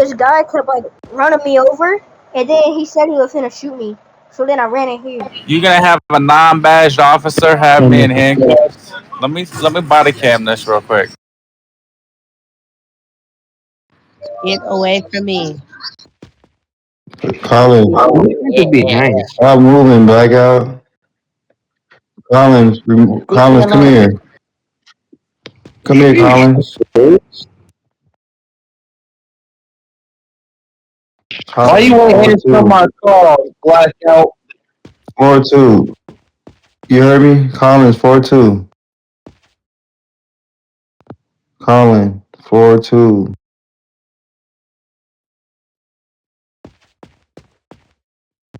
this guy kept like running me over, and then he said he was gonna shoot me. So then I ran in here. You gonna have a non-badged officer have me in handcuffs? Let me body cam this real quick. Get away from me. Collin, You could be nice. stop moving, blackout. Collins, Leave me Collins, come alone. here. Come here, Collins. Why Collins, you want to 4 answer 2. my call, blackout? 4 2. You heard me? Collins, 4 2. Collins, 4 2.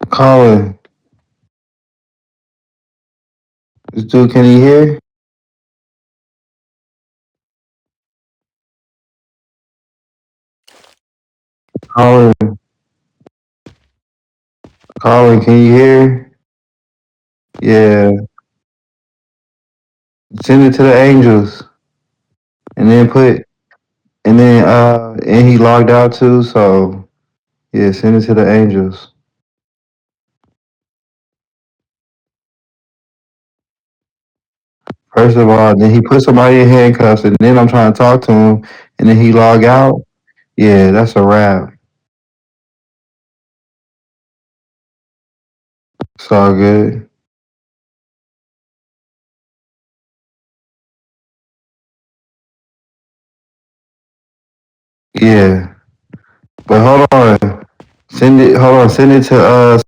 Collins, this dude, can he hear? Collins, Collins, can you hear? Yeah. Send it to the angels. And then and he logged out too, so yeah, send it to the angels. First of all, then he put somebody in handcuffs, and then I'm trying to talk to him, and then he log out. Yeah, that's a wrap. It's all good. Yeah, but hold on. Send it. Hold on. Send it to